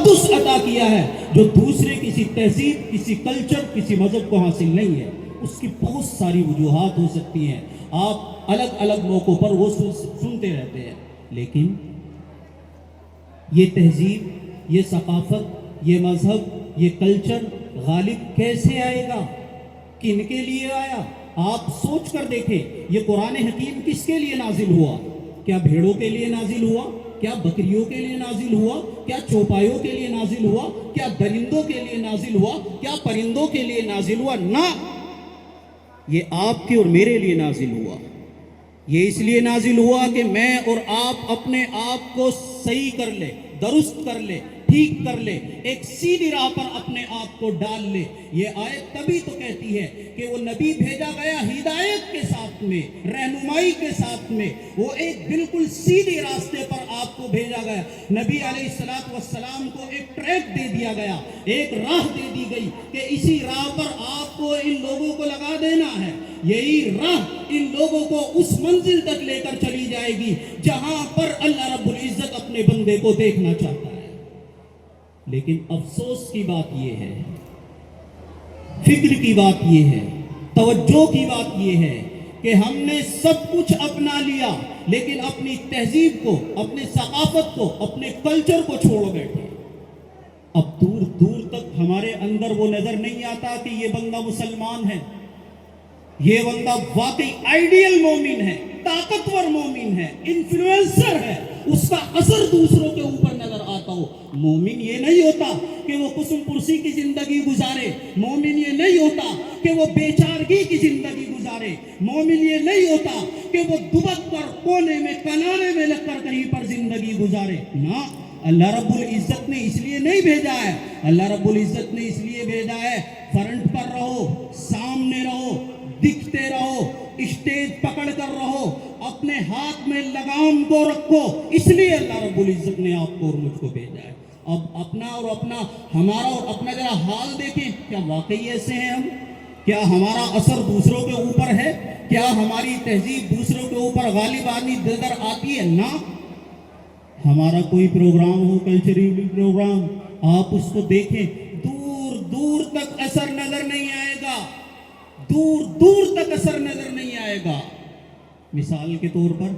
تقدس عطا کیا ہے جو دوسرے کسی تہذیب، کسی کلچر، کسی مذہب کو حاصل نہیں ہے۔ اس کی بہت ساری وجوہات ہو سکتی ہیں، آپ الگ الگ موقعوں پر وہ سنتے رہتے ہیں، لیکن یہ تہذیب، یہ ثقافت، یہ مذہب، یہ کلچر غالب کیسے آئے گا؟ کن کے لیے آیا؟ آپ سوچ کر دیکھیں، یہ قرآن حکیم کس کے لیے نازل ہوا؟ کیا بھیڑوں کے لیے نازل ہوا؟ کیا بکریوں کے لیے نازل ہوا؟ کیا چوپایوں کے لیے نازل ہوا؟ کیا درندوں کے لیے نازل ہوا؟ کیا پرندوں کے لیے نازل ہوا؟ نہ، یہ آپ کے اور میرے لیے نازل ہوا۔ یہ اس لیے نازل ہوا کہ میں اور آپ اپنے آپ کو صحیح کر لے، درست کر لے، ٹھیک کر لے، ایک سیدھی راہ پر اپنے آپ کو ڈال لے۔ یہ آیت تبھی تو کہتی ہے کہ وہ نبی بھیجا گیا ہدایت کے ساتھ میں، رہنمائی کے ساتھ میں، وہ ایک بالکل سیدھی راستے پر آپ کو بھیجا گیا۔ نبی علیہ السلام کو ایک ٹریک دے دیا گیا، ایک راہ دے دی گئی کہ اسی راہ پر آپ کو ان لوگوں کو لگا دینا ہے۔ یہی راہ ان لوگوں کو اس منزل تک لے کر چلی جائے گی جہاں پر اللہ رب العزت اپنے بندے کو دیکھنا چاہتا ہے۔ لیکن افسوس کی بات یہ ہے، فکر کی بات یہ ہے، توجہ کی بات یہ ہے کہ ہم نے سب کچھ اپنا لیا، لیکن اپنی تہذیب کو، اپنے ثقافت کو، اپنے کلچر کو چھوڑ بیٹھے۔ اب دور دور تک ہمارے اندر وہ نظر نہیں آتا کہ یہ بندہ مسلمان ہے، یہ بندہ واقعی آئیڈیل مومن ہے، طاقتور مومن ہے، انفلوئنسر ہے، اس کا اثر دوسروں کے اوپر نظر آتا ہو۔ مومن یہ نہیں ہوتا کہ وہ قسم پرسی کی زندگی گزارے، مومن یہ نہیں ہوتا کہ وہ بیچارگی کی زندگی گزارے، مومن یہ نہیں ہوتا کہ وہ دبک پر، کونے میں، کنارے میں لگ کر کہیں پر زندگی گزارے۔ نہ، اللہ رب العزت نے اس لیے نہیں بھیجا ہے، اللہ رب العزت نے اس لیے بھیجا ہے فرنٹ پر رہو، سامنے رہو، دکھتے رہو، اسٹیج پکڑ کر رہو، اپنے ہاتھ میں لگام کو رکھو، اس لیے اللہ رب العزت نے آپ کو اور مجھ کو بھیجا ہے۔ اب ہمارا اور اپنا ذرا حال دیکھیں، کیا واقعی ایسے ہیں ہم؟ کیا ہمارا اثر دوسروں کے اوپر ہے؟ کیا ہماری تہذیب دوسروں کے اوپر غالب آنی نظر آتی ہے؟ نہ، ہمارا کوئی پروگرام ہو، کلچرل پروگرام، آپ اس کو دیکھیں، دور دور تک اثر نظر نہیں آئے گا، دور دور تک اثر نظر نہیں آئے گا۔ مثال کے طور پر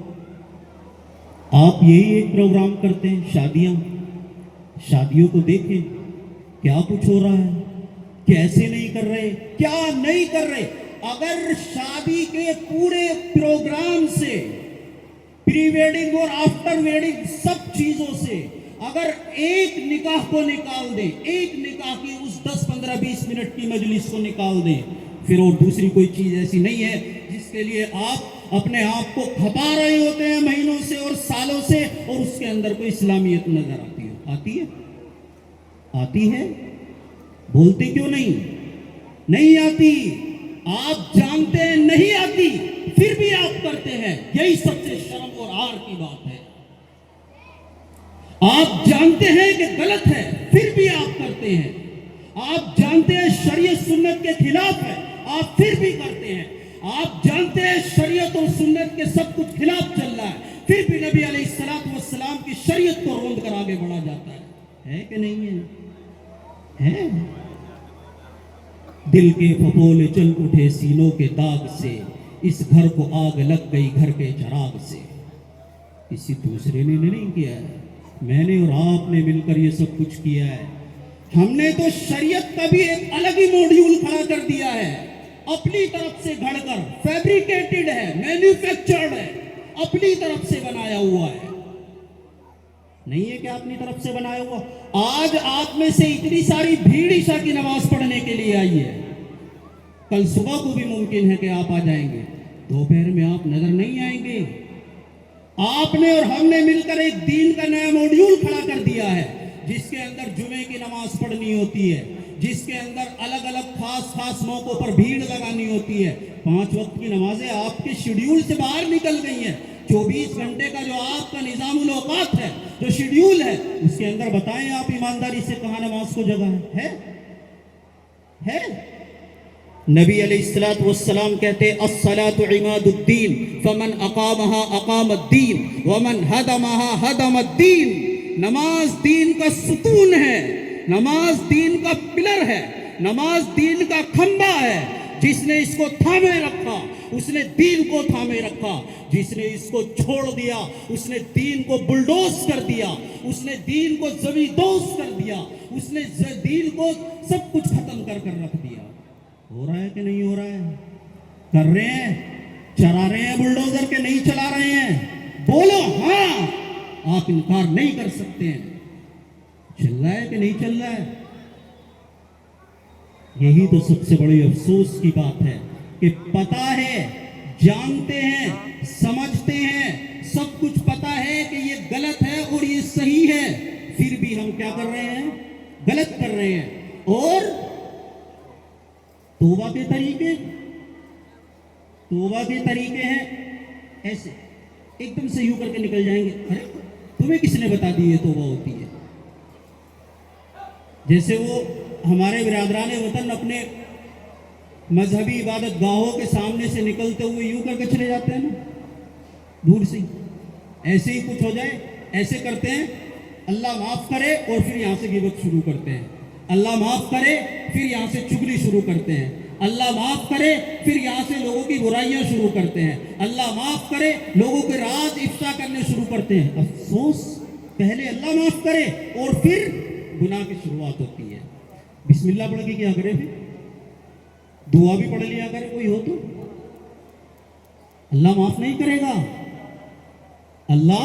آپ یہی ایک پروگرام کرتے ہیں، شادیوں کو دیکھیں، کیا کچھ ہو رہا ہے، کیسے نہیں کر رہے، کیا نہیں کر رہے۔ اگر شادی کے پورے پروگرام سے، پری ویڈنگ اور آفٹر ویڈنگ سب چیزوں سے، اگر ایک نکاح کو نکال دیں، ایک نکاح کی اس 10 15 20 منٹ کی مجلس کو نکال دیں، پھر اور دوسری کوئی چیز ایسی نہیں ہے جس کے لیے آپ اپنے آپ کو کھپا رہے ہوتے ہیں مہینوں سے اور سالوں سے، اور اس کے اندر کوئی اسلامیت نظر آتی ہے؟ آتی ہے؟ بولتے کیوں نہیں آتی؟ آپ جانتے ہیں نہیں آتی، پھر بھی آپ کرتے ہیں، یہی سب سے شرم اور عار کی بات ہے۔ آپ جانتے ہیں کہ غلط ہے، پھر بھی آپ کرتے ہیں۔ آپ جانتے ہیں شریعت سنت کے خلاف ہے، آپ پھر بھی کرتے ہیں۔ آپ جانتے ہیں شریعت اور سنت کے سب کچھ خلاف چل رہا ہے، پھر بھی نبی علیہ السلام کی شریعت کو روند کر آگے بڑھا جاتا ہے کہ نہیں ہے؟ دل کے پھپھولے چل اٹھے سینوں کے داغ سے، اس گھر کو آگ لگ گئی گھر کے چراغ سے۔ کسی دوسرے نے نہیں کیا ہے، میں نے اور آپ نے مل کر یہ سب کچھ کیا ہے۔ ہم نے تو شریعت کا بھی ایک الگ ہی موڈیول کھڑا کر دیا ہے، اپنی طرف سے گھڑ کر، فیبریکیٹڈ ہے، مینوفیکچرڈ ہے، اپنی طرف سے بنایا ہوا ہے۔ نہیں ہے کہ اپنی طرف سے بنایا ہوا۔ آج آپ میں سے اتنی ساری بھیڑ عشاء کی نماز پڑھنے کے لیے آئی ہے، کل صبح کو بھی ممکن ہے کہ آپ آ جائیں گے، دوپہر میں آپ نظر نہیں آئیں گے۔ آپ نے اور ہم نے مل کر ایک دین کا نیا موڈیول کھڑا کر دیا ہے، جس کے اندر جمعے کی نماز پڑھنی ہوتی ہے، جس کے اندر الگ الگ خاص موقعوں پر بھیڑ لگانی ہوتی ہے۔ 5 وقت کی نمازیں آپ کے شیڈیول سے باہر نکل گئی ہیں۔ 24 گھنٹے کا جو آپ کا نظام الاوقات ہے، جو شیڈیول ہے، اس کے اندر بتائیں آپ ایمانداری سے کہاں نماز کو جگہ ہے؟ نبی علیہ السلام کہتے الصلاة عماد الدین فمن اقامها اقام الدین ومن ہدمها ہدم الدین۔ نماز دین کا ستون ہے، نماز دین کا پلر ہے، نماز دین کا کھمبا ہے۔ جس نے اس کو تھامے رکھا اس نے دین کو تھامے رکھا، جس نے اس کو چھوڑ دیا اس نے دین کو بلڈوز کر دیا، اس نے دین کو زمیندوز کر دیا، اس نے دین کو سب کچھ ختم کر رکھ دیا۔ ہو رہا ہے کہ نہیں ہو رہا ہے؟ کر رہے ہیں؟ چلا رہے ہیں بلڈوزر کے نہیں چلا رہے ہیں؟ بولو ہاں، آپ انکار نہیں کر سکتے ہیں۔ چل رہا ہے کہ نہیں چل رہا ہے؟ یہی تو سب سے بڑی افسوس کی بات ہے کہ پتا ہے، جانتے ہیں، سمجھتے ہیں، سب کچھ پتا ہے کہ یہ غلط ہے اور یہ صحیح ہے، پھر بھی ہم کیا کر رہے ہیں؟ غلط کر رہے ہیں۔ اور توبہ کے طریقے ہیں ایسے ایک دم سے یوں کر کے نکل جائیں گے۔ ارے تمہیں کس نے بتا دی یہ توبہ ہوتی ہے؟ جیسے وہ ہمارے برادران وطن اپنے مذہبی عبادت گاہوں کے سامنے سے نکلتے ہوئے یوں کر کے چلے جاتے ہیں نا، دور سے ایسے ہی کچھ ہو جائے ایسے کرتے ہیں، اللہ معاف کرے، اور پھر یہاں سے غیبت شروع کرتے ہیں، اللہ معاف کرے، پھر یہاں سے چگلی شروع کرتے ہیں، اللہ معاف کرے، پھر یہاں سے لوگوں کی برائیاں شروع کرتے ہیں، اللہ معاف کرے، لوگوں کے راز افشا کرنے شروع کرتے ہیں۔ افسوس، پہلے اللہ معاف کرے اور پھر گناہ کی شروعات ہوتی ہے۔ بسم اللہ پڑھ کے کیا کرے؟ پھر دعا بھی پڑھ لیا کرے کوئی ہو تو۔ اللہ معاف نہیں کرے گا، اللہ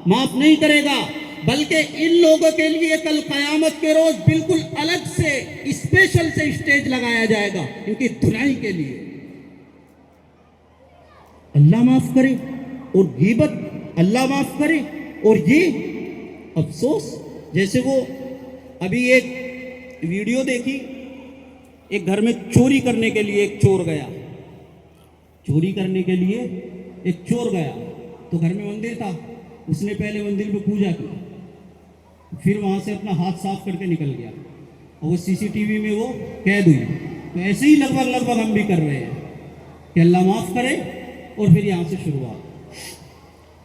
معاف نہیں کرے گا، بلکہ ان لوگوں کے لیے کل قیامت کے روز بالکل الگ سے اسپیشل سے اسٹیج لگایا جائے گا ان کی دھلائی کے لیے۔ اللہ معاف کرے اور غیبت، اللہ معاف کرے اور یہ افسوس۔ جیسے وہ ابھی ایک ویڈیو دیکھی، ایک گھر میں چوری کرنے کے لیے ایک چور گیا، چوری کرنے کے لیے ایک چور گیا تو گھر میں مندر تھا، اس نے پہلے مندر میں پوجا کی، پھر وہاں سے اپنا ہاتھ صاف کر کے نکل گیا اور وہ سی سی ٹی وی میں وہ قید ہوئی۔ تو ایسے ہی لگ بھگ ہم بھی کر رہے ہیں کہ اللہ معاف کرے اور پھر یہاں سے شروعات۔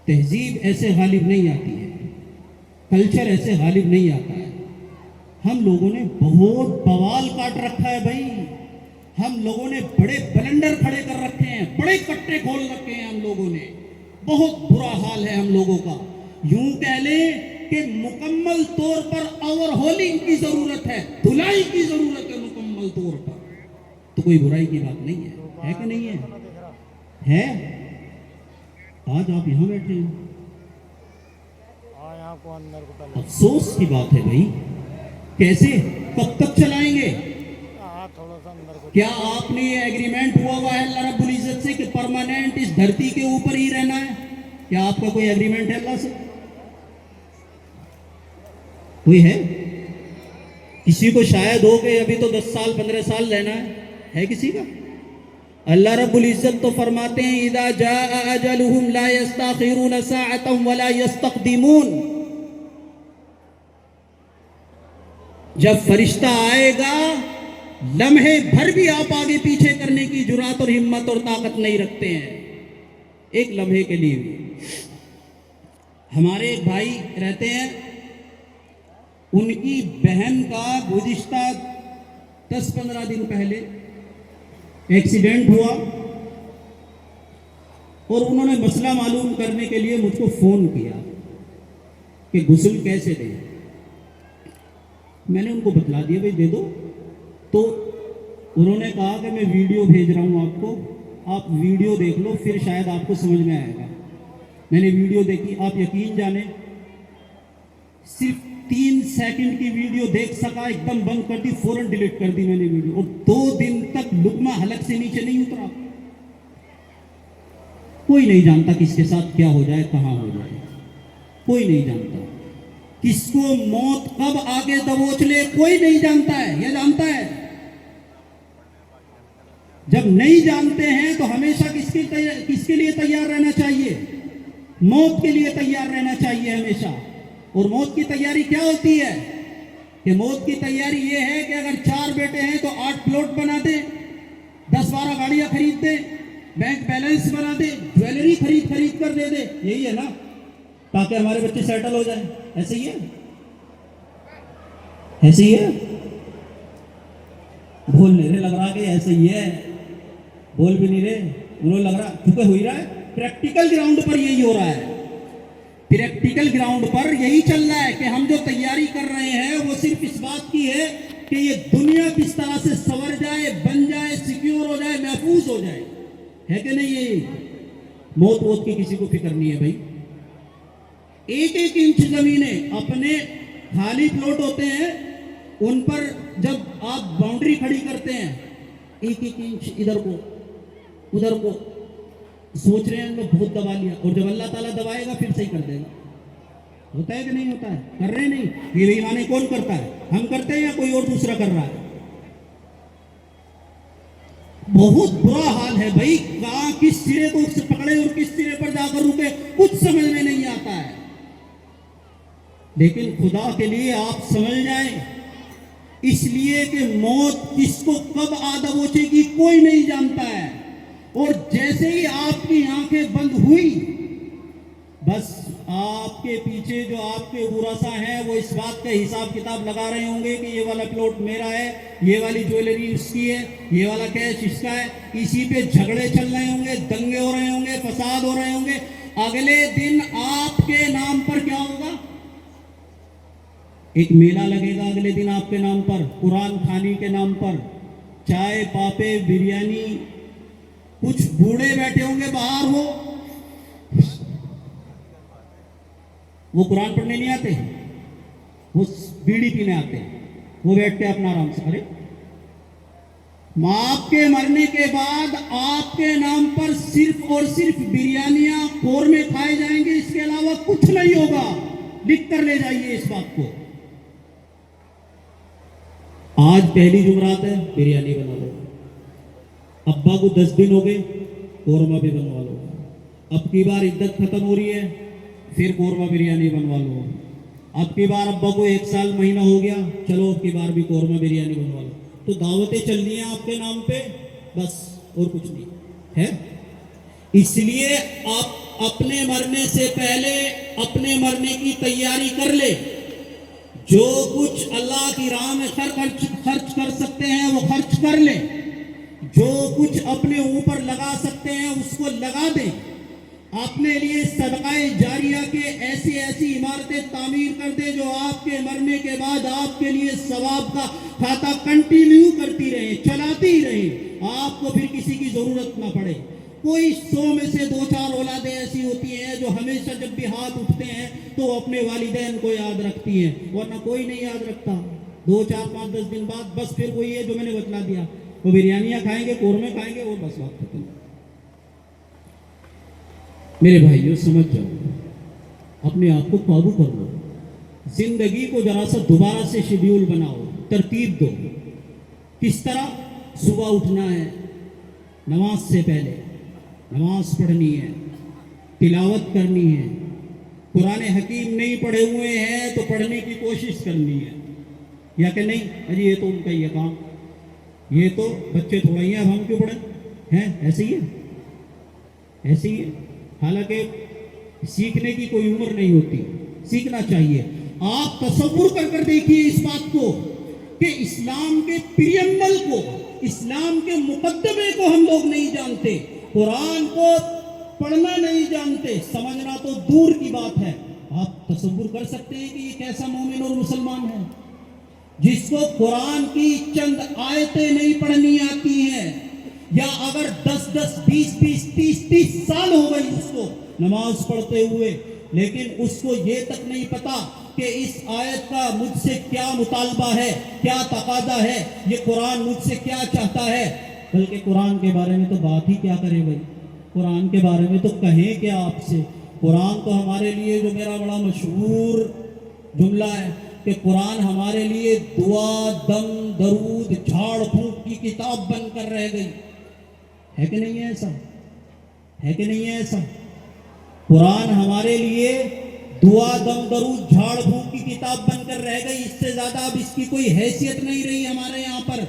تہذیب ایسے غالب نہیں آتی ہے، کلچر ایسے غالب نہیں آتا ہے۔ ہم لوگوں نے بہت بوال کاٹ رکھا ہے بھائی، ہم لوگوں نے بڑے بلنڈر کھڑے کر رکھے ہیں، بڑے کٹے کھول رکھے ہیں ہم لوگوں نے، بہت برا حال ہے ہم لوگوں کا۔ یوں کہہ لیں کہ مکمل طور پر اوور ہولنگ کی ضرورت ہے، دھلائی کی ضرورت ہے مکمل طور پر۔ تو کوئی برائی کی بات نہیں ہے کہ نہیں ہے؟ آج آپ یہاں بیٹھے ہیں، افسوس کی بات ہے بھائی۔ کیسے، کب تک چلائیں گے؟ کیا آپ نے یہ ایگریمنٹ ہوا ہے اللہ رب العزت سے کہ پرماننٹ اس دھرتی کے اوپر ہی رہنا ہے؟ کیا آپ کا کوئی ایگریمنٹ ہے اللہ سے؟ کوئی ہے؟ کسی کو شاید ہو کہ ابھی تو 10 سال 15 سال رہنا ہے کسی کا؟ اللہ رب العزت تو فرماتے ہیں اذا جاء اجلهم لا يستاخرون ساعة ولا يستقدمون۔ جب فرشتہ آئے گا لمحے بھر بھی آپ آگے پیچھے کرنے کی جرات اور ہمت اور طاقت نہیں رکھتے ہیں، ایک لمحے کے لیے بھی۔ ہمارے ایک بھائی رہتے ہیں، ان کی بہن کا گزشتہ 10-15 دن پہلے ایکسیڈنٹ ہوا اور انہوں نے مسئلہ معلوم کرنے کے لیے مجھ کو فون کیا کہ غسل کیسے دیں۔ میں نے ان کو بتلا دیا بھائی دے دو، تو انہوں نے کہا کہ میں ویڈیو بھیج رہا ہوں آپ کو، آپ ویڈیو دیکھ لو پھر شاید آپ کو سمجھ میں آئے گا۔ میں نے ویڈیو دیکھی، آپ یقین جانیں صرف 3 سیکنڈ کی ویڈیو دیکھ سکا، ایک دم بند کر دی، فوراً ڈیلیٹ کر دی میں نے ویڈیو، اور 2 دن تک لقمہ حلق سے نیچے نہیں اترا۔ کوئی نہیں جانتا کس کے ساتھ کیا ہو جائے، کہاں ہو جائے، کوئی نہیں جانتا کس کو موت کب آگے دبوچ لے، کوئی نہیں جانتا ہے۔ یہ جانتا ہے؟ جب نہیں جانتے ہیں تو ہمیشہ کس کے لیے تیار رہنا چاہیے؟ موت کے لیے تیار رہنا چاہیے ہمیشہ۔ اور موت کی تیاری کیا ہوتی ہے؟ کہ موت کی تیاری یہ ہے کہ اگر 4 بیٹے ہیں تو 8 پلاٹ بنا دے، 10-12 گاڑیاں خرید دے، بینک بیلنس بنا دے، جویلری خرید کر دے دے، یہی ہے نا؟ تاکہ ہمارے بچے سیٹل ہو جائیں. ایسے ہی ہے, ایسے ہی ہے. بول نہیں رہے, لگ رہا کہ ایسے ہی ہے. بول بھی نہیں رہے, انہوں لگ رہا چونکہ ہو ہی رہا ہے. پریکٹیکل گراؤنڈ پر یہی ہو رہا ہے. پریکٹیکل گراؤنڈ پر یہی چل رہا ہے کہ ہم جو تیاری کر رہے ہیں وہ صرف اس بات کی ہے کہ یہ دنیا کس طرح سے سنور جائے, بن جائے, سیکیور ہو جائے, محفوظ ہو جائے. ہے کہ نہیں؟ یہ موت ووت کی کسی کو فکر نہیں ہے بھائی. ایک ایک انچ زمینیں اپنے خالی پلاٹ ہوتے ہیں, ان پر جب آپ باؤنڈری کھڑی کرتے ہیں, ایک ایک انچ ادھر کو ادھر کو سوچ رہے ہیں میں بہت دبا لیا, اور جب اللہ تعالیٰ دبائے گا پھر صحیح کر دے گا. ہوتا ہے کہ نہیں ہوتا ہے؟ کر رہے نہیں. یہ بےایمانی کون کرتا ہے؟ ہم کرتے ہیں یا کوئی اور دوسرا کر رہا ہے؟ بہت برا حال ہے بھائی. کہاں کس سرے کو پکڑے اور کس سرے پر جا کر رکے کچھ سمجھ میں نہیں آتا ہے. لیکن خدا کے لیے آپ سمجھ جائیں, اس لیے کہ موت کس کو کب آ دبوچے گی کوئی نہیں جانتا ہے. اور جیسے ہی آپ کی آنکھیں بند ہوئی, بس آپ کے پیچھے جو آپ کے ورثاء ہیں وہ اس بات کا حساب کتاب لگا رہے ہوں گے کہ یہ والا پلاٹ میرا ہے, یہ والی جویلری اس کی ہے, یہ والا کیش اس کا ہے. اسی پہ جھگڑے چل رہے ہوں گے, دنگے ہو رہے ہوں گے, فساد ہو رہے ہوں گے. اگلے دن آپ کے نام پر کیا ہوگا؟ ایک میلہ لگے گا اگلے دن آپ کے نام پر, قرآن خوانی کے نام پر, چائے پاپے بریانی. کچھ بوڑھے بیٹھے ہوں گے باہر, وہ قرآن پڑھنے نہیں آتے, وہ بیڑی پینے آتے ہیں. وہ بیٹھ کے اپنا آرام سے, ارے آپ کے مرنے کے بعد آپ کے نام پر صرف اور صرف بریانیاں قورمے کھائے جائیں گے, اس کے علاوہ کچھ نہیں ہوگا. لکھ کر لے جائیے اس بات کو. آج پہلی جمعرات ہے, بریانی بنا لو. ابا کو 10 دن ہو گئے, قورمہ بھی بنوا لو. اب کی بار عدت ختم ہو رہی ہے, پھر قورمہ بریانی بنوا لو. اب کی بار ابا کو 1 سال مہینہ ہو گیا, چلو اب کی بار بھی قورمہ بریانی بنوا لو. تو دعوتیں چل رہی ہیں آپ کے نام پہ, بس اور کچھ نہیں ہے. اس لیے آپ اپنے مرنے سے پہلے اپنے مرنے کی تیاری کر لے. جو کچھ اللہ کی راہ میں خرچ کر سکتے ہیں وہ خرچ کر لیں. جو کچھ اپنے اوپر لگا سکتے ہیں اس کو لگا دیں. اپنے لیے صدقہ جاریہ کے ایسی عمارتیں تعمیر کر دیں جو آپ کے مرنے کے بعد آپ کے لیے ثواب کا کھاتا کنٹینیو کرتی رہیں, چلاتی رہیں. آپ کو پھر کسی کی ضرورت نہ پڑے. کوئی 100 میں سے 2-4 اولادیں ایسی ہوتی ہیں جو ہمیشہ جب بھی ہاتھ اٹھتے ہیں تو وہ اپنے والدین کو یاد رکھتی ہیں, ورنہ کوئی نہیں یاد رکھتا. 2, 4, 5, 10 دن بعد بس پھر وہی ہے جو میں نے بتلا دیا, وہ بریانیاں کھائیں گے, قورمے کھائیں گے, اور بس بات ختم. میرے بھائیو سمجھ جاؤ, اپنے آپ کو قابو کر لو. زندگی کو ذرا سا دوبارہ سے شیڈیول بناؤ, ترتیب دو. کس طرح؟ صبح اٹھنا ہے, نماز سے پہلے نماز پڑھنی ہے, تلاوت کرنی ہے. قرآن حکیم نہیں پڑھے ہوئے ہیں تو پڑھنے کی کوشش کرنی ہے, یا کہ نہیں؟ اجی یہ تو ان کا ہی ہے کام, یہ تو بچے تھوڑا ہی ہیں, اب ہم کیوں پڑھیں ہیں؟ ایسے ہی ہے, ایسے ہی ہے. حالانکہ سیکھنے کی کوئی عمر نہیں ہوتی, سیکھنا چاہیے. آپ تصور کر دیکھیے اس بات کو کہ اسلام کے پریمبل کو, اسلام کے مقدمے کو ہم لوگ نہیں جانتے, قرآن کو پڑھنا نہیں جانتے, سمجھنا تو دور کی بات ہے. آپ تصور کر سکتے ہیں کہ یہ کیسا مومن اور مسلمان ہے جس کو قرآن کی چند آیتیں نہیں پڑھنی آتی ہیں, یا اگر 10, 20, 30 سال ہو گئی اس کو نماز پڑھتے ہوئے, لیکن اس کو یہ تک نہیں پتا کہ اس آیت کا مجھ سے کیا مطالبہ ہے, کیا تقاضا ہے, یہ قرآن مجھ سے کیا چاہتا ہے. بلکہ قرآن کے بارے میں تو بات ہی کیا کرے بھائی, قرآن کے بارے میں تو کہیں کیا آپ سے. قرآن تو ہمارے لیے, جو میرا بڑا مشہور جملہ ہے کہ قرآن ہمارے لیے دعا, دم, درود, جھاڑ پھونک کی کتاب بن کر رہ گئی. ہے کہ نہیں ہے ایسا؟ ہے کہ نہیں ہے ایسا؟ قرآن ہمارے لیے دعا, دم, درود, جھاڑ پھونک کی کتاب بن کر رہ گئی. اس سے زیادہ اب اس کی کوئی حیثیت نہیں رہی ہمارے یہاں پر.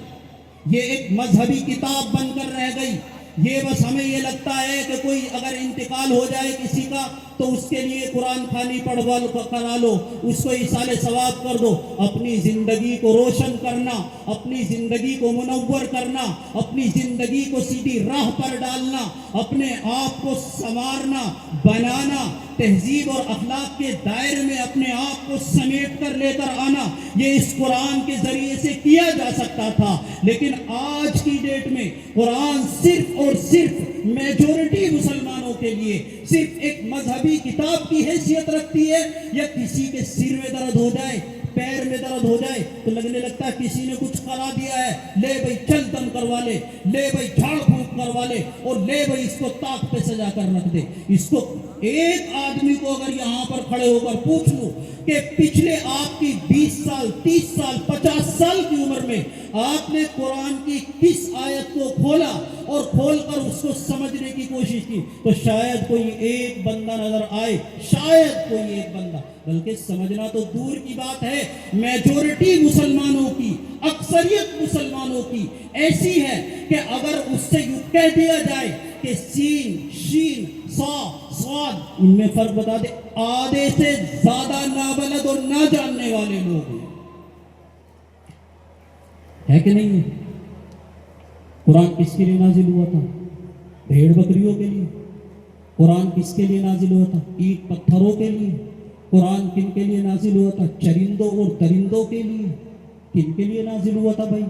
یہ ایک مذہبی کتاب بن کر رہ گئی. یہ بس ہمیں یہ لگتا ہے کہ کوئی اگر انتقال ہو جائے کسی کا تو اس کے لیے قرآن خوانی کرا لو، اس کو ایصال ثواب کر دو۔ اپنی زندگی کو روشن کرنا، اپنی زندگی کو منور کرنا، اپنی زندگی کو سیدھی راہ پر ڈالنا، اپنے آپ کو سنوارنا، بنانا، تہذیب اور اخلاق کے دائرے میں اپنے آپ کو سمیٹ کر لے کر آنا، یہ اس قرآن کے ذریعے سے کیا جا سکتا تھا۔ لیکن آج کی ڈیٹ میں قرآن صرف اور صرف میجورٹی مسلمانوں کے لیے صرف ایک مذہبی کتاب کی حیثیت رکھتی ہے، یا کسی کے سر میں درد ہو جائے، پیر میں درد ہو جائے تو لگنے لگتا ہے کسی نے کچھ کرا دیا ہے، لے بھائی چل دم کروا لے، لے بھائی جھاڑ پھونک کروا لے، اور لے بھائی اس کو طاق پہ سجا کر رکھ دے۔ اس کو ایک آدمی کو اگر یہاں پر کھڑے ہو کر پوچھ لوں کہ پچھلے آپ کی 20 سال 30 سال 50 سال کی عمر میں آپ نے قرآن کی کس آیت کو کھولا اور کھول کر اس کو سمجھنے کی کوشش کی، تو شاید کوئی ایک بندہ نظر آئے، شاید کوئی ایک بندہ، بلکہ سمجھنا تو دور کی بات ہے۔ میجورٹی مسلمانوں کی، اکثریت مسلمانوں کی ایسی ہے کہ اگر اس سے یوں کہہ دیا جائے کہ سین شین صا صاد، ان میں فرق بتا دے، آدھے سے زیادہ نابلد اور نہ جاننے والے لوگ ہیں، ہے کہ نہیں ہے؟ قرآن کس کے لیے نازل ہوا تھا؟ بھیڑ بکریوں کے لیے۔ قرآن کس کے لیے نازل ہوا تھا؟ اینٹ پتھروں کے لیے۔ قرآن کن کے لیے نازل ہوا تھا؟ چرندوں اور درندوں کے لیے۔ کن کے لیے نازل ہوا تھا بھائی؟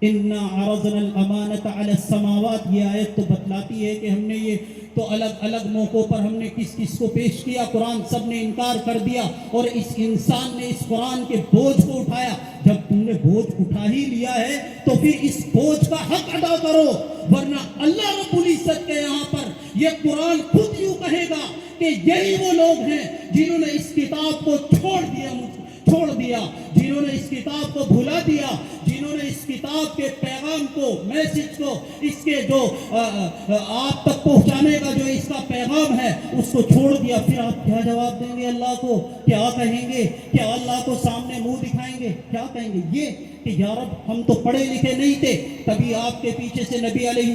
اِنَّا عَرَضْنَا الْأَمَانَةَ عَلَى السَّمَاوَاتِ، یہ آیت تو بتلاتی ہے کہ ہم نے یہ تو الگ الگ موقعوں پر ہم نے کس کس کو پیش کیا، قرآن سب نے انکار کر دیا، اور اس انسان نے اس قرآن کے بوجھ کو اٹھایا۔ جب تم نے بوجھ اٹھا ہی لیا ہے تو پھر اس بوجھ کا حق ادا کرو، ورنہ اللہ رب العزت کے یہاں پر یہ قرآن خود یوں کہے گا کہ یہی وہ لوگ ہیں جنہوں نے اس کتاب کو چھوڑ دیا، جنہوں نے اس کتاب کو بھلا دیا، جنہوں نے اس کتاب کے پیغام کو، میسج کو، اس کے جو آپ تک پہنچانے کا جو اس کا پیغام ہے اس کو چھوڑ دیا۔ پھر آپ کیا جواب دیں گے اللہ کو؟ کیا کہیں گے؟ کیا اللہ کو سامنے منہ دکھائیں گے؟ کیا کہیں گے؟ یہ کہ یا رب ہم تو پڑھے لکھے نہیں تھے۔ تبھی آپ کے پیچھے سے نبی علیہ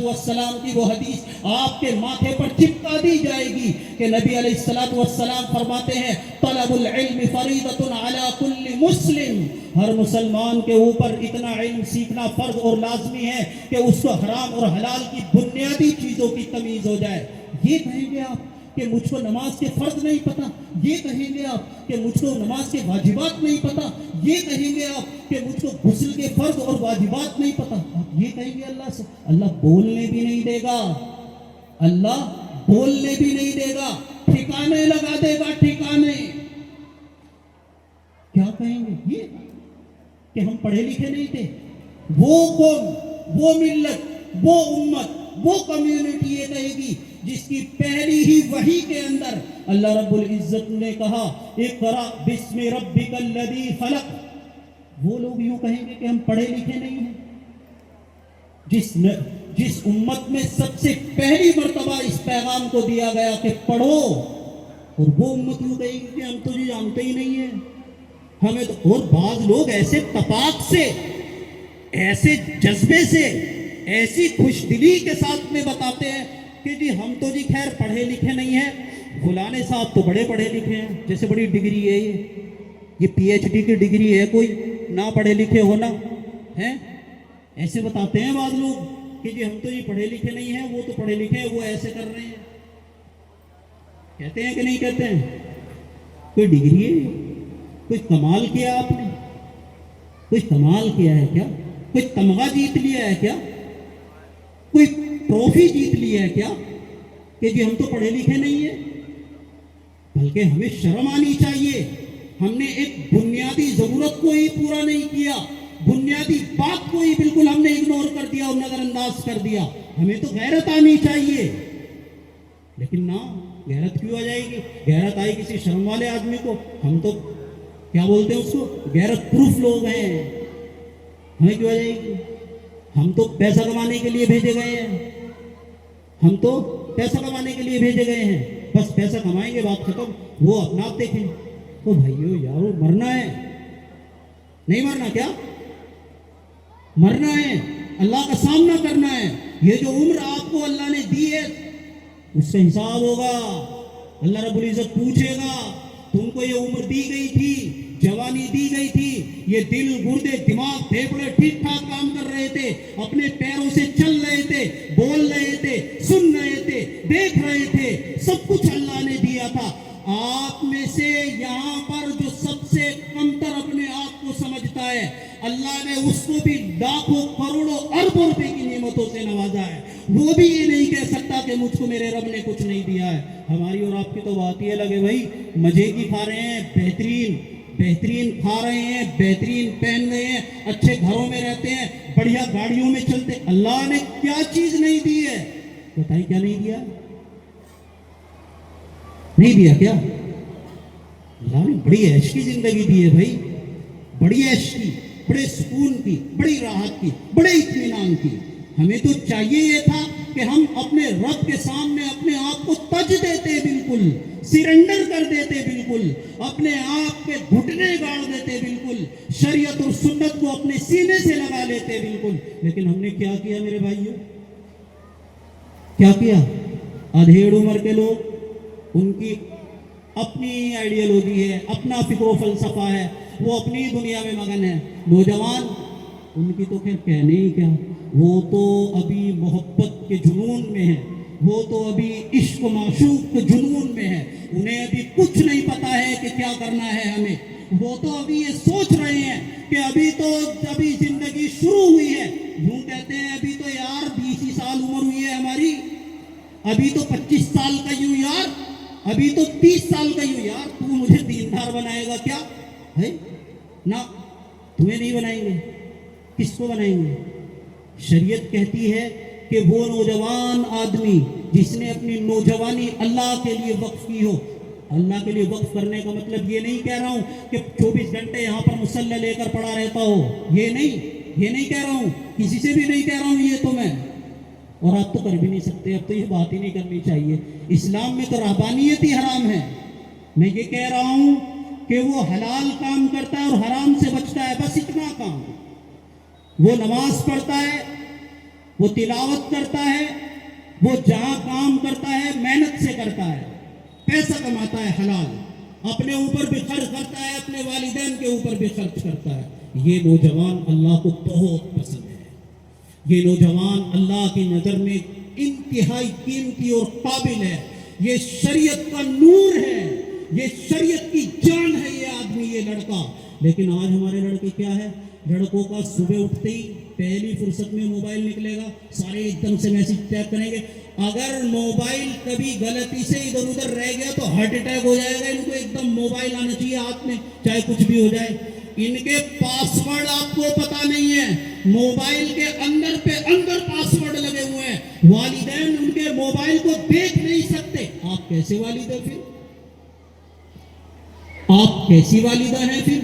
السلام کی وہ حدیث آپ کے ماتھے پر چپکا دی جائے گی کہ نبی علیہ السلام فرماتے ہیں طلب العلم فریضۃ علی کل مسلم، ہر مسلمان کے اوپر اتنا علم سیکھنا فرض اور لازمی ہے کہ اس کو حرام اور حلال کی بنیادی چیزوں کی تمیز ہو جائے۔ یہ کہیں گے آپ کہ مجھ کو نماز کے فرض نہیں پتہ، یہ کہیں گے آپ کہ مجھ کو نماز کے واجبات نہیں پتہ، یہ کہیں گے آپ کہ مجھ کو غسل کے فرض اور واجبات نہیں پتہ، آپ یہ کہیں گے اللہ سے؟ اللہ بولنے بھی نہیں دے گا، اللہ بولنے بھی نہیں دے گا، ٹھکانے لگا دے گا، ٹھکانے۔ کیا کہیں گے؟ یہ کہ ہم پڑھے لکھے نہیں تھے۔ وہ قوم، وہ ملت، وہ امت، وہ کمیونٹی یہ کہے گی جس کی پہلی ہی وحی کے اندر اللہ رب العزت نے کہا اقرأ بسم ربک الذی خلق، وہ لوگ یوں کہیں گے کہ ہم پڑھے لکھے نہیں ہیں۔ جس امت میں سب سے پہلی مرتبہ اس پیغام کو دیا گیا کہ پڑھو، اور وہ امت یوں کہے گی کہ ہم تو یہ جانتے ہی نہیں ہیں، ہمیں تو۔ اور بعض لوگ ایسے تپاک سے، ایسے جذبے سے، ایسی خوش دلی کے ساتھ میں بتاتے ہیں کہ جی ہم تو جی خیر پڑھے لکھے نہیں ہیں، فلانے صاحب تو بڑے پڑھے لکھے ہیں، جیسے بڑی ڈگری ہے یہ پی ایچ ڈی کی ڈگری ہے کوئی، نہ پڑھے لکھے ہونا ہے، ایسے بتاتے ہیں بعض لوگ کہ جی ہم تو یہ پڑھے لکھے نہیں ہیں، وہ تو پڑھے لکھے ہیں، وہ ایسے کر رہے ہیں۔ کہتے ہیں کہ نہیں کہتے ہیں؟ کوئی ڈگری ہے، کوئی کمال کیا آپ نے؟ کوئی کمال کیا ہے کیا؟ کوئی تمغہ جیت لیا ہے کیا؟ کوئی ٹرافی جیت لیا ہے کیا کہ جی ہم تو پڑھے لکھے نہیں ہیں؟ بلکہ ہمیں شرم آنی چاہیے، ہم نے ایک بنیادی ضرورت کو ہی پورا نہیں کیا، بنیادی بات کو ہی بالکل ہم نے اگنور کر دیا اور نظر انداز کر دیا۔ ہمیں تو غیرت آنی چاہیے، لیکن نہ، غیرت کیوں آ جائے گی؟ غیرت آئی کسی شرم والے آدمی کو؟ ہم تو کیا بولتے ہیں اس کو، غیرت پروف لوگ ہیں، ہمیں کیوں آ جائے گی؟ ہم تو پیسہ کمانے کے لیے بھیجے گئے ہیں، ہم تو پیسہ کمانے کے لیے بھیجے گئے ہیں، بس پیسہ کمائیں گے بات ختم، وہ اپنا آپ دیکھیں۔ تو بھائیو یارو مرنا ہے، نہیں مرنا کیا؟ مرنا ہے، اللہ کا سامنا کرنا ہے۔ یہ جو عمر آپ کو اللہ نے دی ہے اس سے حساب ہوگا، اللہ رب العزت پوچھے گا تم کو یہ عمر دی گئی تھی, جوانی دی گئی تھی, یہ دل گردے دماغ پھیپڑے ٹھیک ٹھاک کام کر رہے تھے, اپنے پیروں سے چل رہے تھے, بول رہے تھے, سن رہے تھے, دیکھ رہے تھے, سب کچھ اللہ نے دیا تھا. آپ میں سے یہاں پر جو سب سے کمتر اپنے آپ کو سمجھتا ہے, اللہ نے اس کو بھی لاکھوں کروڑوں اربوں روپے کی نعمتوں سے نوازا ہے. وہ بھی یہ نہیں کہہ سکتا کہ مجھ کو میرے رب نے کچھ نہیں دیا ہے. ہماری اور آپ کی تو بات یہ لگے بھائی مزے کی کھا رہے ہیں, بہترین کھا رہے ہیں, بہترین پہن رہے ہیں, اچھے گھروں میں رہتے ہیں, بڑھیا گاڑیوں میں چلتے. اللہ نے کیا چیز نہیں دی ہے؟ بتائیں کیا نہیں دیا؟ نہیں دیا کیا؟ اللہ نے بڑی عیش کی زندگی دی ہے بھائی, بڑی عیش کی, بڑے سکون کی, بڑی راحت کی, بڑے اطمینان کی. ہمیں تو چاہیے یہ تھا کہ ہم اپنے رب کے سامنے اپنے آپ کو تج دیتے, بالکل سرنڈر کر دیتے, بالکل اپنے آپ کے گھٹنے گاڑ دیتے, بالکل شریعت اور سنت کو اپنے سینے سے لگا لیتے, بالکل. لیکن ہم نے کیا کیا میرے بھائیوں؟ کیا کیا؟ ادھیڑ عمر کے لوگ, ان کی اپنی آئیڈیالوجی ہے, اپنا فکر و فلسفہ ہے, وہ اپنی دنیا میں مگن ہے. نوجوان ان کی تو خیر کہنے ہی کیا, وہ تو ابھی محبت کے جنون میں ہے, وہ تو ابھی عشق و معشوق کے جنون میں ہے, انہیں ابھی کچھ نہیں پتا ہے کہ کیا کرنا ہے ہمیں. وہ تو ابھی یہ سوچ رہے ہیں کہ ابھی زندگی شروع ہوئی ہے. یوں کہتے ہیں ابھی تو یار 20 سال عمر ہوئی ہے ہماری, ابھی تو 25 سال کا یوں یار, ابھی تو 30 سال کا یوں یار, تو مجھے دیندار بنائے گا کیا ہے؟ نہ, تمہیں نہیں بنائیں گے. کس کو بنائیں گے؟ شریعت کہتی ہے کہ وہ نوجوان آدمی جس نے اپنی نوجوانی اللہ کے لیے وقف کی ہو. اللہ کے لیے وقف کرنے کا مطلب یہ نہیں کہہ رہا ہوں کہ 24 گھنٹے یہاں پر مصلی لے کر پڑا رہتا ہو, یہ نہیں کہہ رہا ہوں, کسی سے بھی نہیں کہہ رہا ہوں یہ تو میں, اور آپ تو کر بھی نہیں سکتے, اب تو یہ بات ہی نہیں کرنی چاہیے. اسلام میں تو رہبانیت ہی حرام ہے. میں یہ کہہ رہا ہوں کہ وہ حلال کام کرتا ہے اور حرام سے بچتا ہے, بس اتنا کام. وہ نماز پڑھتا ہے, وہ تلاوت کرتا ہے, وہ جہاں کام کرتا ہے محنت سے کرتا ہے, پیسہ کماتا ہے حلال, اپنے اوپر بھی خرچ کرتا ہے, اپنے والدین کے اوپر بھی خرچ کرتا ہے. یہ نوجوان اللہ کو بہت پسند ہے. یہ نوجوان اللہ کی نظر میں انتہائی قیمتی اور قابل ہے. یہ شریعت کا نور ہے, یہ شریعت کی جان ہے یہ آدمی, یہ لڑکا. لیکن آج ہمارے لڑکے کیا ہے؟ لڑکوں کا صبح اٹھتے ہی پہلی فرصت میں موبائل نکلے گا, سارے ایک دم سے میسج چیک کریں گے. اگر موبائل کبھی غلطی سے ادھر ادھر رہ گیا تو ہارٹ اٹیک ہو جائے گا. ان کو ایک دم موبائل آنا چاہیے ہاتھ میں, چاہے کچھ بھی ہو جائے. ان کے پاسورڈ آپ کو پتا نہیں ہے, موبائل کے اندر پاسورڈ لگے ہوئے ہیں. والدین ان کے موبائل کو دیکھ نہیں سکتے. آپ کیسے والد ہیں پھر؟ آپ کیسی والدہ ہیں پھر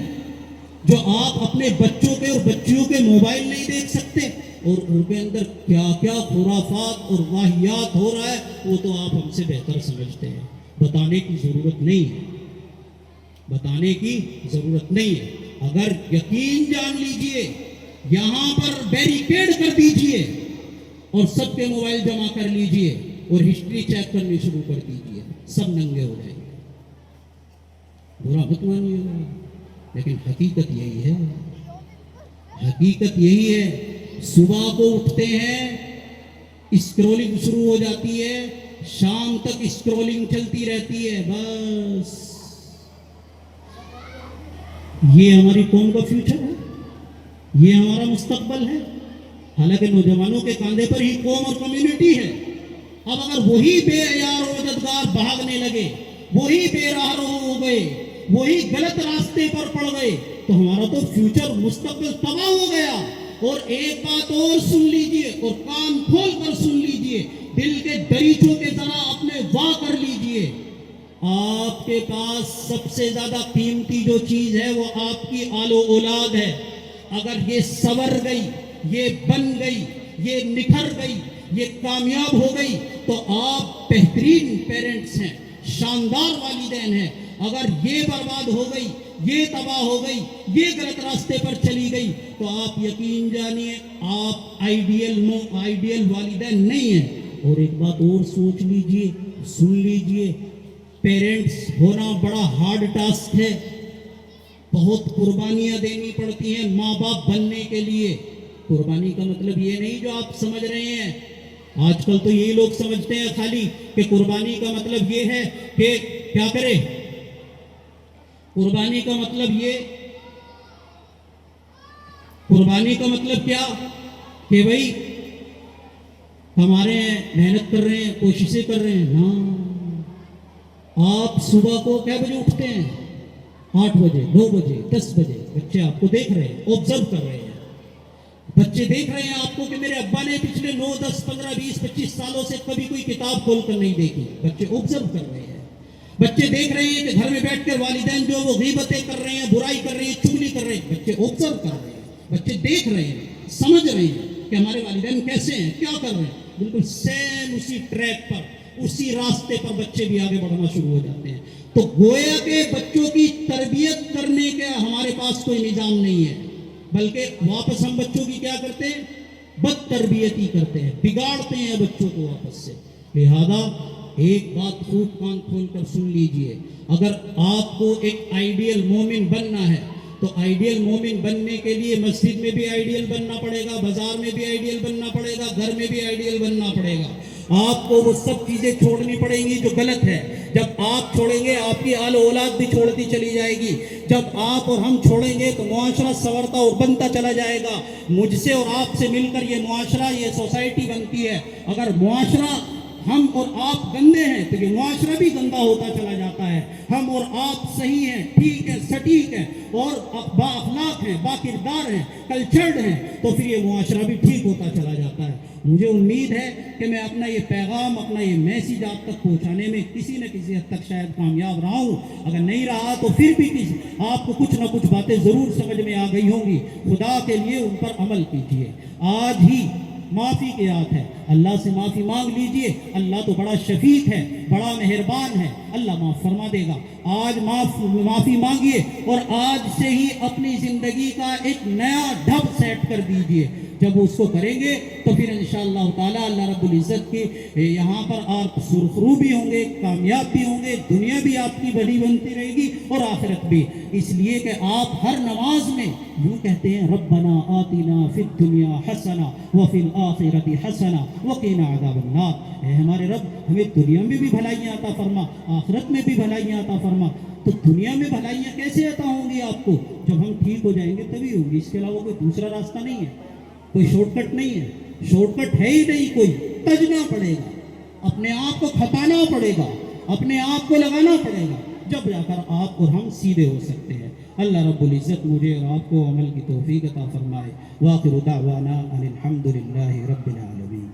جو آپ اپنے بچوں کے اور بچیوں کے موبائل نہیں دیکھ سکتے؟ اور ان کے اندر کیا کیا خرافات اور واہیات ہو رہا ہے وہ تو آپ ہم سے بہتر سمجھتے ہیں. بتانے کی ضرورت نہیں ہے, بتانے کی ضرورت نہیں ہے. اگر یقین جان لیجئے, یہاں پر بیریکیڈ کر دیجئے اور سب کے موبائل جمع کر لیجئے اور ہسٹری چیک کرنی شروع کر دیجئے, سب ننگے ہو جائیں گے. برا مت مانیے گا, لیکن حقیقت یہی ہے. حقیقت یہی ہے. صبح کو اٹھتے ہیں, اسکرولنگ شروع ہو جاتی ہے, شام تک اسکرولنگ چلتی رہتی ہے. بس یہ ہماری قوم کا فیوچر ہے, یہ ہمارا مستقبل ہے. حالانکہ نوجوانوں کے کاندھے پر ہی قوم اور کمیونٹی ہے. اب اگر وہی بے عیار و مددگار بھاگنے لگے, وہی بے راہ رو ہو گئے, وہی غلط راستے پر پڑ گئے, تو ہمارا تو فیوچر مستقبل تباہ ہو گیا. اور ایک بات اور سن لیجئے, اور کان کھول کر سن لیجئے, دل کے دریچوں کے ذرا اپنے وا کر لیجئے. آپ کے پاس سب سے زیادہ قیمتی جو چیز ہے وہ آپ کی آل و اولاد ہے. اگر یہ سنور گئی, یہ بن گئی, یہ نکھر گئی, یہ کامیاب ہو گئی تو آپ بہترین پیرنٹس ہیں, شاندار والدین ہیں. اگر یہ برباد ہو گئی, یہ تباہ ہو گئی, یہ غلط راستے پر چلی گئی تو آپ یقین جانیے آپ آئیڈیل والدین نہیں ہیں. اور ایک بات اور سوچ لیجئے, سن لیجئے, پیرنٹس ہونا بڑا ہارڈ ٹاسک ہے، بہت قربانیاں دینی پڑتی ہیں ماں باپ بننے کے لیے۔ قربانی کا مطلب یہ نہیں جو آپ سمجھ رہے ہیں، آج کل تو یہی لوگ سمجھتے ہیں خالی کہ قربانی کا مطلب یہ ہے کہ کیا کرے، قربانی کا مطلب یہ، قربانی کا مطلب کیا کہ بھائی ہمارے محنت کر رہے ہیں، کوششیں کر رہے ہیں۔ ہاں، آپ صبح کو کیا بجے اٹھتے ہیں؟ 8 بجے، 9 بجے، 10 بجے۔ بچے آپ کو دیکھ رہے ہیں، آبزرو کر رہے ہیں، بچے دیکھ رہے ہیں آپ کو کہ میرے ابا نے پچھلے 9، 10، 15، 20، 25 سالوں سے کبھی کوئی کتاب کھول کر نہیں دیکھی۔ بچے آبزرو کر رہے ہیں، بچے دیکھ رہے ہیں کہ گھر میں بیٹھ کر والدین جو وہ غیبتیں کر رہے ہیں، برائی کر رہے ہیں، چغلی کر رہے ہیں۔ بچے آبزرو کر رہے ہیں، بچے دیکھ رہے ہیں، سمجھ رہے ہیں کہ ہمارے والدین کیسے ہیں، کیا کر رہے ہیں۔ بالکل سیم اسی ٹریک پر، اسی راستے پر بچے بھی آگے بڑھنا شروع ہو جاتے ہیں۔ تو گویا کہ بچوں کی تربیت کرنے کا ہمارے پاس کوئی نظام نہیں ہے، بلکہ واپس ہم بچوں کی کیا کرتے ہیں؟ بد تربیتی کرتے ہیں، بگاڑتے ہیں بچوں کو واپس سے۔ لہذا ایک بات خوب کان کھول کر سن لیجئے، اگر آپ کو ایک آئیڈیل مومن بننا ہے تو آئیڈیل مومن بننے کے لیے مسجد میں بھی آئیڈیل بننا پڑے گا، بازار میں بھی آئیڈیل بننا پڑے گا، گھر میں بھی آئیڈیل بننا پڑے گا۔ آپ کو وہ سب چیزیں چھوڑنی پڑیں گی جو غلط ہے۔ جب آپ چھوڑیں گے آپ کی آل و اولاد بھی چھوڑتی چلی جائے گی۔ جب آپ اور ہم چھوڑیں گے تو معاشرہ سنورتا اور بنتا چلا جائے گا۔ مجھ سے اور آپ سے مل کر یہ معاشرہ، یہ سوسائٹی بنتی ہے۔ اگر معاشرہ، ہم اور آپ گندے ہیں تو یہ معاشرہ بھی گندا ہوتا چلا جاتا ہے۔ ہم اور آپ صحیح ہیں، ٹھیک ہے، سٹیک ہیں اور با اخلاق ہیں، با کردار ہیں، کلچرڈ ہیں، تو پھر یہ معاشرہ بھی ٹھیک ہوتا چلا جاتا ہے۔ مجھے امید ہے کہ میں اپنا یہ پیغام، اپنا یہ میسیج آپ تک پہنچانے میں کسی نہ کسی حد تک شاید کامیاب رہا ہوں۔ اگر نہیں رہا تو پھر بھی آپ کو کچھ نہ کچھ باتیں ضرور سمجھ میں آ گئی ہوں گی۔ خدا کے لیے ان پر عمل کیجیے۔ آج ہی معافی کی یاد ہے، اللہ سے معافی مانگ لیجئے۔ اللہ تو بڑا شفیق ہے، بڑا مہربان ہے، اللہ معاف فرما دے گا۔ آج معافی مانگیے اور آج سے ہی اپنی زندگی کا ایک نیا ڈھب سیٹ کر دیجئے۔ جب اس کو کریں گے تو پھر انشاءاللہ تعالی اللہ رب العزت کی یہاں پر آپ سرخرو بھی ہوں گے، کامیاب بھی ہوں گے، دنیا بھی آپ کی بڑی بنتی رہے گی اور آخرت بھی۔ اس لیے کہ آپ ہر نماز میں یوں کہتے ہیں، ربنا آتنا فی الدنیا حسنہ وفی الآخرۃ حسنہ وقنا عذاب النار۔ اے ہمارے رب، ہمیں دنیا میں بھی بھلائیاں عطا فرما، آخرت میں بھی بھلائیاں عطا فرما۔ تو دنیا میں بھلائیاں کیسے عطا ہوں گی آپ کو؟ جب ہم ٹھیک ہو جائیں گے تبھی ہوگی، اس کے علاوہ کوئی دوسرا راستہ نہیں ہے، کوئی شارٹ کٹ نہیں ہے، شارٹ کٹ ہے ہی نہیں کوئی۔ تجنا پڑے گا، اپنے آپ کو کھپانا پڑے گا، اپنے آپ کو لگانا پڑے گا، جب جا کر آپ اور ہم سیدھے ہو سکتے ہیں۔ اللہ رب العزت مجھے اور آپ کو عمل کی توفیق عطا فرمائے۔ وآخر دعوانا ان الحمد للہ رب العالمین۔